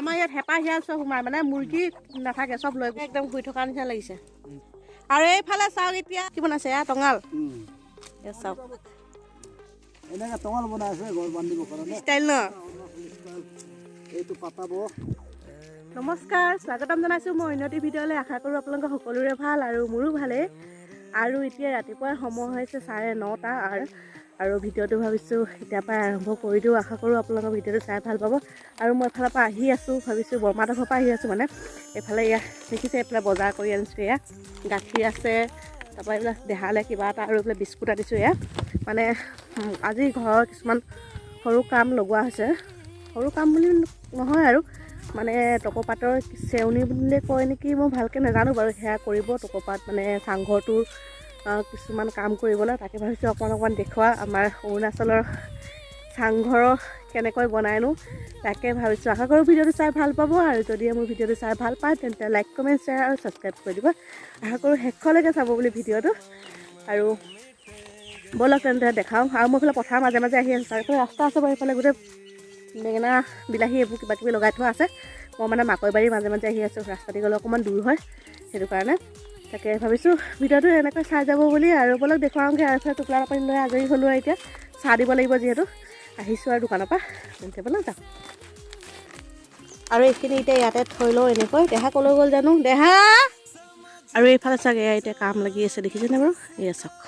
আমাৰ ইয়াত হেঁপা শিয়াল চব সোমাই মানে মুৰ্গী নাথাকে চব লৈ একদম শুই থকা নিচিনা লাগিছে আৰু এইফালে চাওক এতিয়া কি বনাইছে এয়া টঙাল চাওক এনেকা টঙাল বনাইছে ঘৰ বান্ধিব কাৰণে ষ্টাইল ন এইটো পাতাব নমস্কাৰ স্বাগতম জনাইছোঁ মই উন্নতি ভিডিঅ'লৈ আশা কৰোঁ আপোনালোকৰ সকলোৰে ভাল আৰু মোৰো ভালেই আৰু এতিয়া ৰাতিপুৱাৰ সময় হৈছে 9:30 আৰু ভিডিঅ'টো ভাবিছোঁ এতিয়াৰ পৰা আৰম্ভ কৰি দিওঁ আশা কৰোঁ আপোনালোকৰ ভিডিঅ'টো চাই ভাল পাব আৰু মই এফালৰ পৰা আহি আছোঁ ভাবিছোঁ বৰমাহঁতৰ ঘৰৰ পৰা আহি আছোঁ মানে এইফালে এয়া দেখিছে এইফালে বজাৰ কৰি আনিছোঁ এয়া গাখীৰ আছে তাৰপৰা এইবিলাক দেহালৈ কিবা এটা আৰু এইফালে বিস্কুট আনিছোঁ এয়া মানে আজি ঘৰৰ কিছুমান সৰু কাম লগোৱা হৈছে সৰু কাম বুলি নহয় আৰু মানে টকৌপাতৰ চেউনি বুলিলে কয় নেকি মই ভালকৈ নাজানো বাৰু সেয়া কৰিব টকৌপাত মানে চাংঘৰটোৰ কিছুমান কাম কৰিবলৈ তাকে ভাবিছোঁ অকণমান দেখুওৱা আমাৰ অৰুণাচলৰ চাংঘৰ কেনেকৈ বনাইনো তাকে ভাবিছোঁ আশা কৰোঁ ভিডিঅ'টো চাই ভাল পাব আৰু যদি মোৰ ভিডিঅ'টো চাই ভাল পায় তেন্তে লাইক কমেণ্ট শ্বেয়াৰ আৰু ছাবস্ক্ৰাইব কৰি দিব আশা কৰোঁ শেষলৈকে চাব বুলি ভিডিঅ'টো আৰু ব'লক তেন্তে দেখাওঁ আৰু মই এইফালে পথাৰৰ মাজে মাজে আহি আছোঁ তাৰফালে ৰাস্তা আছে বাৰু এইফালে গোটেই বেঙেনা বিলাহী এইবোৰ কিবা কিবি লগাই থোৱা আছে মই মানে মাকৈবাৰীৰ মাজে মাজে আহি আছোঁ ৰাস্তাটি গ'লে অকণমান দূৰ হয় সেইটো কাৰণে তাকে ভাবিছোঁ ভিডিঅ'টো এনেকৈ চাই যাব বুলি আৰু ব'লক দেখুৱাওঁগৈ আৰু এইফালে টোপোলা পানী লৈ আজৰি হ'লোঁ আৰু এতিয়া চাহ দিব লাগিব যিহেতু আহিছোঁ আৰু দোকানৰ পৰা তেন্তে ব'লক যাওঁ আৰু এইখিনি এতিয়া ইয়াতে থৈ লওঁ এনেকৈ দেহা ক'লৈ গ'ল জানো দেহা আৰু এইফালে চাওক এয়া এতিয়া কাম লাগি আছে দেখিছেনে বাৰু এয়া চাওক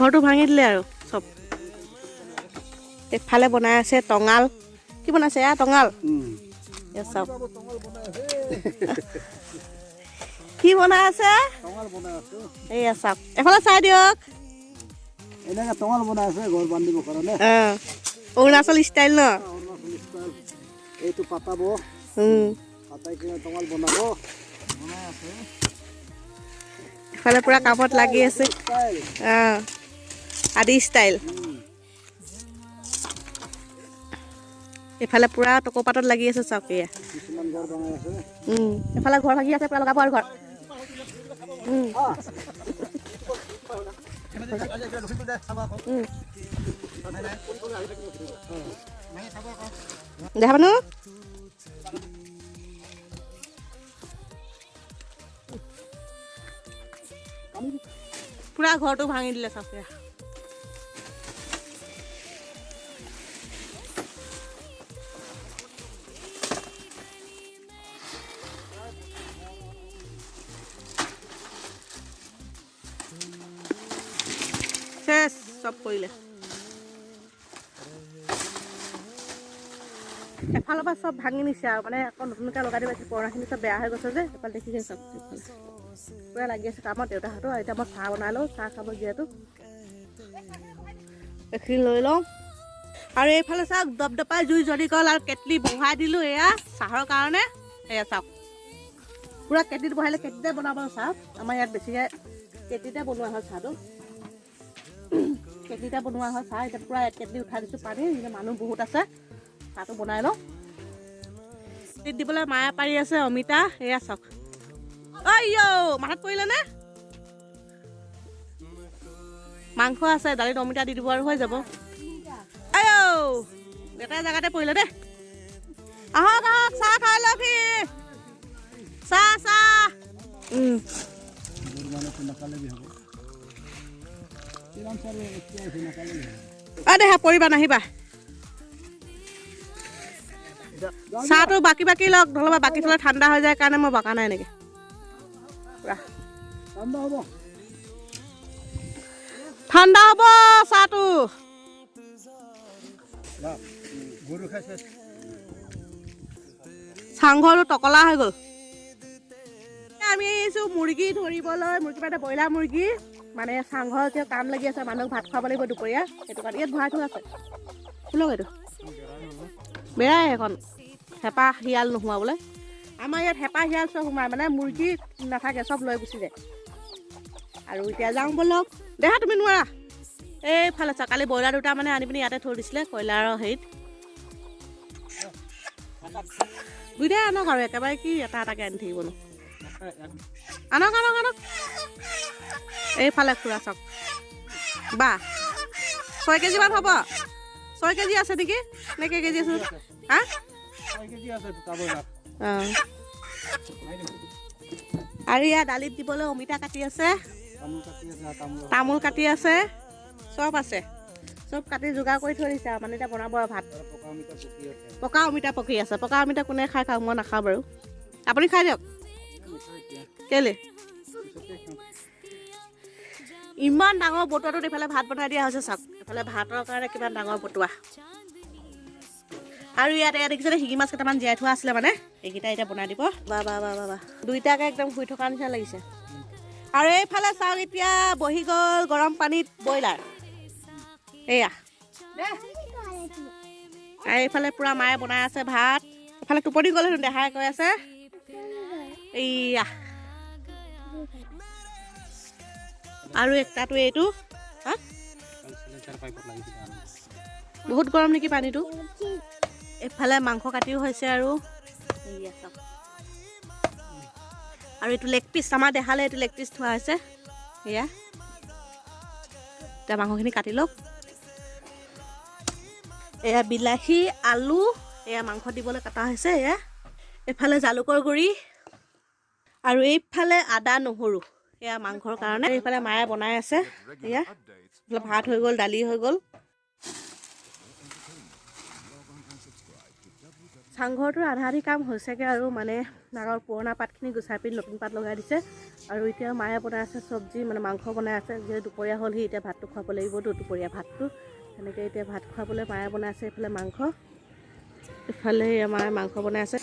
ঘৰটো ভাঙি দিলে আৰু চব এফালে বনাই আছে টঙাল কি বনাইছে এয়া টঙাল চাওক কি বনাই আছে এয়া চাওক এফালে চাই দিয়ক এনেকা টঙাল বনাইছে ঘৰ বান্ধিব কাৰণে অৰুণাচল ষ্টাইল ন এইটো পাতাব পাতাই কিনে টঙাল বনাব বনাই আছে এফালে পুৰা কামত লাগি আছে আদি ষ্টাইল এফালে পুৰা টকৌপাতত লাগি আছে চাওক এয়া এফালে ঘৰ ভাগি আছে পুৰা লগাব আৰু ঘৰ দেখা মানুহ পুৰা ঘৰটো ভাঙি দিলে চাওক শেষ চব কৰিলে এফালৰ পৰা চব ভাঙি নিছে আৰু মানে আকৌ নতুনকৈ লগাই দিব পুৰণাখিনি চব বেয়া হৈ গৈছে যে এফালে দেখিছে চব পুৰা লাগি আছে কামত দেউতাহঁতৰ এতিয়া মই চাহ বনাই লওঁ চাহ খাব যিহেতু এইখিনি লৈ লওঁ আৰু এইফালে চাওক দপদপাই জুই জ্বলি গ'ল আৰু কেটলি বহাই দিলোঁ এয়া চাহৰ কাৰণে এয়া চাওক পুৰা কেটলিত বহাইলে কেটলিতে বনাব চাহ আমাৰ ইয়াত বেছিকৈ কেটলিতে বনোৱা হয় চাহটো কেটলিতে বনোৱা হয় চাহ এতিয়া পুৰা কেটলি উঠাই দিছোঁ পানী এতিয়া মানুহ বহুত আছে চাহটো বনাই লওঁ কেটলিত দিবলৈ মায়ে পাৰি আছে অমিতা এয়া চাওক ঐ মাথাত পৰিলে নে মাংস আছে দালিত অমিতা দি দিব আৰু হৈ যাব এটাই জেগাতে পৰিলে দেই আহক আহক চাহ খাই লওক চাহ চাহ দেহা পৰিবা নাহিবা চাহটো বাকী বাকী লওক নহ'লে বাকী থ'লে ঠাণ্ডা হৈ যায় কাৰণে মই বাকা নাই এনেকৈ ঠাণ্ডা হ'ব চাহটো চাংঘৰটো টকলা হৈ গ'ল আমি আহিছোঁ মুৰ্গী ধৰিবলৈ মুৰ্গী মানে ব্ৰইলাৰ মুৰ্গী মানে চাংঘৰত কাম লাগি আছে মানুহক ভাত খুৱাব লাগিব দুপৰীয়া সেইটো কাৰণে ইয়াত ভৰাই থোৱা আছে শুনক এইটো বেয়াই এখন হেঁপা শিয়াল নোসোমাবলৈ আমাৰ ইয়াত হেঁপা শিয়াল চব সোমাই মানে মুৰ্গী নাথাকে চব লৈ গুচি যায় আৰু এতিয়া যাওঁ ব'লক দেহা তুমি নোৱাৰা এইফালে চা কালি ব্ৰইলাৰ দুটা মানে আনি পিনি ইয়াতে থৈ দিছিলে কয়লাৰৰ হেৰিত দুইটাই আনক আৰু একেবাৰে কি এটা এটাকৈ আনি থাকিবনো আনক আনক আনক এইফালে খুৰা চাওক বা 6 কেজিমান হ'ব 6 কেজি আছে নেকি নে কেই কেজি আছে হা 6 কেজি আছে দুটা ব্ৰইলাৰ অঁ আৰু ইয়াত দালিত দিবলৈ অমিতা কাটি আছে তামোল কাটি আছে চব আছে চব কাটি যোগাৰ কৰি থৈ দিছে আৰু মানে এতিয়া বনাব আৰু ভাত পকা অমিতা পকি আছে পকা অমিতা কোনে খাই খাওক মই নাখাওঁ বাৰু আপুনি খাই দিয়ক কেলে ইমান ডাঙৰ বটুৱাটোত এইফালে ভাত বনাই দিয়া হৈছে চাওক এইফালে ভাতৰ কাৰণে কিমান ডাঙৰ বটুৱা আৰু ইয়াত দেখিছে শিঙি মাছ কেইটামান জীয়াই থোৱা আছিলে মানে এইকেইটা এতিয়া বনাই দিব বা বা বা বা দুইটাকে একদম শুই থকা নিচিনা লাগিছে আৰু এইফালে চাওক এতিয়া বহি গ'ল গৰম পানীত ব্ৰইলাৰ এয়া আৰু এইফালে পূৰা মায়ে বনাই আছে ভাত এইফালে টোপনি গ'ল হেনো দেহাই কৈ আছে এইয়া আৰু একটাটো এইটো হা বহুত গৰম নেকি পানীটো এইফালে মাংস কাটিও হৈছে আৰু এইটো লেগ পিচ আমাৰ দেখালে এইটো লেগ পিচ থোৱা হৈছে এয়া এতিয়া মাংসখিনি কাটি লওক এয়া বিলাহী আলু এয়া মাংস দিবলৈ কটা হৈছে এয়া এইফালে জালুকৰ গুড়ি আৰু এইফালে আদা নহৰু এয়া মাংসৰ কাৰণে এইফালে মায়ে বনাই আছে এয়া ভাত হৈ গ'ল দালি হৈ গ'ল চাংঘৰটোৰ আধা আধি কাম হৈছেগৈ আৰু মানে ডাঙৰ পুৰণা পাতখিনি গুচাই পিনি নতুন পাত লগাই দিছে আৰু এতিয়া মায়ে বনাই আছে চব্জি মানে মাংস বনাই আছে যিহেতু দুপৰীয়া হ'ল সি এতিয়া ভাতটো খুৱাব লাগিবতো দুপৰীয়া ভাতটো তেনেকৈ এতিয়া ভাত খুৱাবলৈ মায়ে বনাই আছে এইফালে মাংস ইফালে মায়ে মাংস বনাই আছে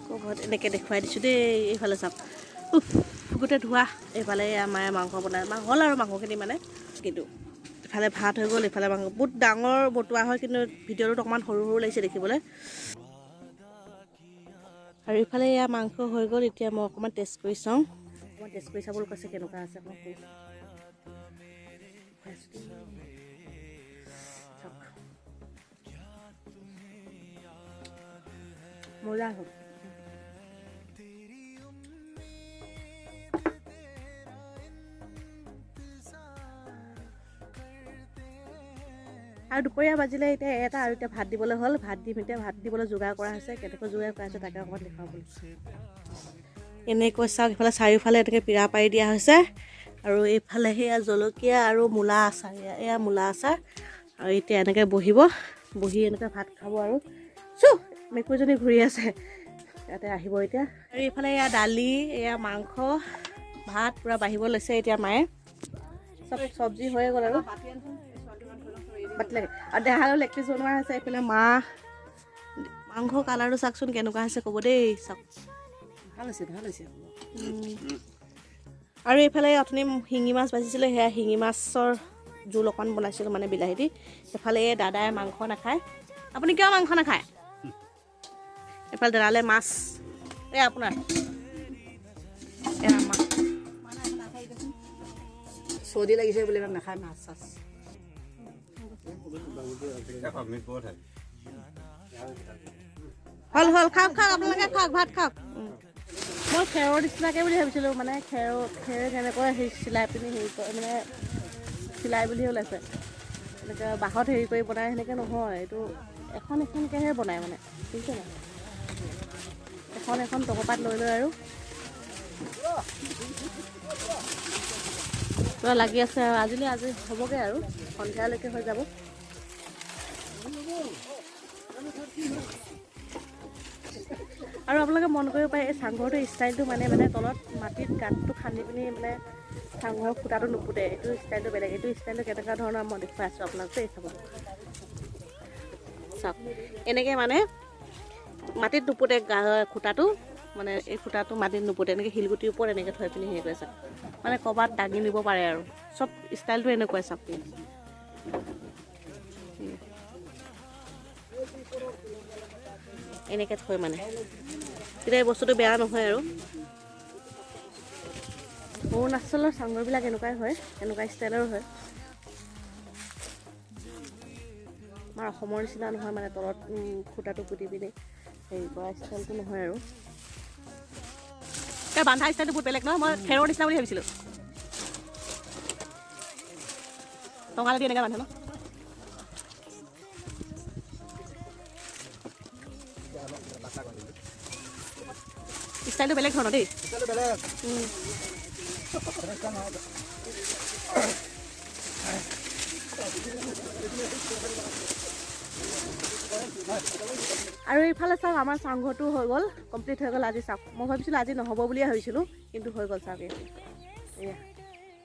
ক'ৰবাত এনেকৈ দেখুৱাই দিছোঁ দেই এইফালে চাওক গোটেই ধোৱা এইফালে মায়ে মাংস বনাই হ'ল আৰু মাংসখিনি মানে কিন্তু ইফালে ভাত হৈ গ'ল ইফালে মাংস বহুত ডাঙৰ বটুৱা হয় কিন্তু ভিডিঅ'টোত অকণমান সৰু সৰু লাগিছে দেখিবলৈ আৰু ইফালে এয়া মাংস হৈ গ'ল এতিয়া মই অকণমান টেষ্ট কৰি চাওঁ অকণমান টেষ্ট কৰি চাবলৈ কৈছে কেনেকুৱা আছে অকণমান মজা হ'ল আৰু দুপৰীয়া বাজিলে এতিয়া এটা আৰু এতিয়া ভাত দিবলৈ হ'ল ভাত দিম এতিয়া ভাত দিবলৈ যোগাৰ কৰা হৈছে কেনেকৈ যোগাৰ কৰা হৈছে তাকে অকণমান দেখুৱাবলৈ এনেকৈ চাওক ইফালে চাৰিওফালে এনেকৈ পিৰা পাৰি দিয়া হৈছে আৰু এইফালে সেয়া জলকীয়া আৰু মূলা আচাৰ এয়া মূলা আচাৰ আৰু এতিয়া এনেকৈ বহি এনেকৈ ভাত খাব আৰু মেকুৰীজনী ঘূৰি আছে ইয়াতে আহিব এতিয়া আৰু এইফালে এয়া দালি এয়া মাংস ভাত পূৰা বাঢ়িব লৈছে এতিয়া মায়ে চব চব্জি হৈয়ে গ'ল আৰু বাতি লাগে আৰু দেহাৰো লেগ পিচ বনোৱা হৈছে এইফালে মাংস কালাৰটো চাওকচোন কেনেকুৱা হৈছে ক'ব দেই চাওক ভাল হৈছে আৰু এইফালে অথনি শিঙি মাছ ভাজিছিলে সেয়া শিঙি মাছৰ জোল অকণ বনাইছিলোঁ মানে বিলাহী দি এইফালে এই দাদাই মাংস নাখায় আপুনি কিয় মাংস নাখায় এইফালে দাদালে মাছ এই আপোনাৰ এয়া মাছ চৰ্দি লাগিছে বুলি নাখায় মাছ চাছ হ'ল খাওক আপোনালোকে খাওক ভাত খাওক মই খেৰৰ নিচিনাকৈ বুলি ভাবিছিলোঁ মানে খেৰে কেনেকৈ চিলাই পিনি হেৰি কৰে মানে চিলাই বুলি ওলাইছে এনেকৈ বাঁহত হেৰি কৰি বনাই সেনেকৈ নহয় এইটো এখনকৈহে বনায় মানে বুজিছে নাই এখন টকপাত লৈ আৰু পূৰা লাগি আছে আৰু আজি হ'বগৈ আৰু সন্ধিয়ালৈকে হৈ যাব আৰু আপোনালোকে মন কৰিব পাৰে এই চাংঘৰটোৰ ষ্টাইলটো মানে তলত মাটিত গাঁতটো খান্দি পিনি মানে চাংঘৰৰ খুটাটো নুপুতে এইটো ষ্টাইলটো বেলেগ এইটো ষ্টাইলটো কেনেকুৱা ধৰণৰ মই দেখুৱাই আছোঁ আপোনালোকে এই চাব চাওক এনেকৈ মানে মাটিত নুপুতে খুটাটো মানে এই খুটাটো মাটিত নুপুতে এনেকৈ শিলগুটিৰ ওপৰত এনেকৈ থৈ পিনি হেৰি কৰিছে মানে ক'ৰবাত দাগি নিব পাৰে আৰু চব ষ্টাইলটো এনেকুৱাই চাওক এনেকৈ থৈ মানে তেতিয়া এই বস্তুটো বেয়া নহয় আৰু অৰুণাচলৰ চাংঘৰবিলাক এনেকুৱাই হয় এনেকুৱা ষ্টাইলৰ হয় আমাৰ অসমৰ নিচিনা নহয় মানে তলত খুটাটো পুতি পিনি হেৰি কৰা ষ্টাইলটো নহয় আৰু তাৰ বান্ধা ষ্টাইলটো বহুত বেলেগ নহয় মই খেৰৰ নিচিনা বুলি ভাবিছিলোঁ টঙালে দি এনেকৈ বান্ধে ন ষ্টাইলটো বেলেগ ধৰণৰ দেই আৰু এইফালে চাওক আমাৰ চাংঘৰটো হৈ গ'ল কমপ্লিট হৈ গ'ল আজি চাওক মই ভাবিছিলোঁ আজি নহ'ব বুলিয়ে ভাবিছিলোঁ কিন্তু হৈ গ'ল চাওক এয়া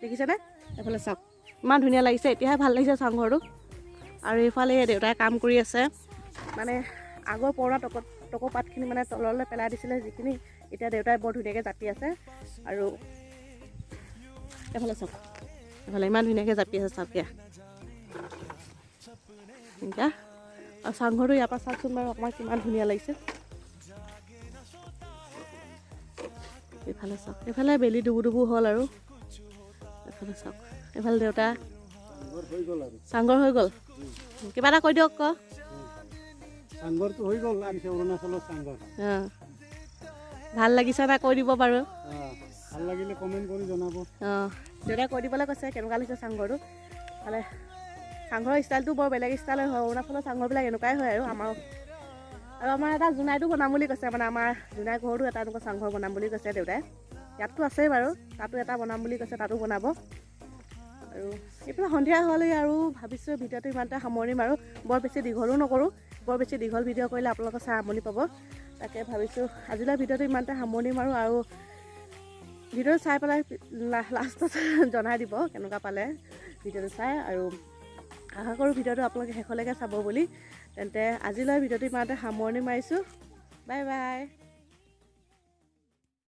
দেখিছেনে এইফালে চাওক ইমান ধুনীয়া লাগিছে এতিয়াহে ভাল লাগিছে চাংঘৰটো আৰু এইফালে দেউতাই কাম কৰি আছে মানে আগৰ পুৰণা টকৌ পাতখিনি মানে তললৈ পেলাই দিছিলে যিখিনি এতিয়া দেউতাই বৰ ধুনীয়াকৈ জাপি আছে আৰু এইফালে চাওক এইফালে ইমান ধুনীয়াকৈ জাপি আছে চাওক এতিয়া এতিয়া আৰু চাংঘৰটো ইয়াৰ পৰা চাওকচোন বাৰু অকণমান কিমান ধুনীয়া লাগিছে এইফালে চাওক এইফালে বেলি ডুবু হ'ল আৰু এইফালে চাওক এইফালে দেউতা চাংঘৰ হৈ গ'ল কিবা এটা কৈ দিয়ক আকৌ চাংঘৰটো হৈ গ'ল আনিছে অৰুণাচলৰ চাংঘৰ ভাল লাগিছে না কৈ দিব বাৰু ভাল লাগিলে কমেণ্ট কৰি জনাব দেউতাই কৈ দিবলৈ কৈছে কেনেকুৱা লাগিছে চাংঘৰটো মানে চাংঘৰৰ ষ্টাইলটো বৰ বেলেগ ষ্টাইলৰ হয় অৰুণাচলৰ চাংঘৰবিলাক এনেকুৱাই হয় আৰু আমাৰ এটা জোনাইটো বনাম বুলি কৈছে মানে আমাৰ জোনাই ঘৰতো এটা এনেকুৱা চাংঘৰ বনাম বুলি কৈছে দেউতাই ইয়াততো আছেই বাৰু তাতো এটা বনাম বুলি কৈছে তাতো বনাব আৰু এইফালে সন্ধিয়া হ'লে আৰু ভাবিছোঁ ভিডিঅ'টো ইমানতে সামৰিম আৰু বৰ বেছি দীঘলো নকৰোঁ বৰ বেছি দীঘল ভিডিঅ' কৰিলে আপোনালোকে চাই আমনি পাব তাকে ভাবিছোঁ আজিলৈ ভিডিঅ'টো ইমানতে সামৰিম আৰু ভিডিঅ'টো চাই পেলাই লাষ্টত জনাই দিব কেনেকুৱা পালে ভিডিঅ'টো চাই আৰু আশা কৰোঁ ভিডিঅ'টো আপোনালোকে শেষলৈকে চাব বুলি তেন্তে আজিলৈ ভিডিঅ'টো ইমানতে সামৰণি মাৰিছোঁ বাই বাই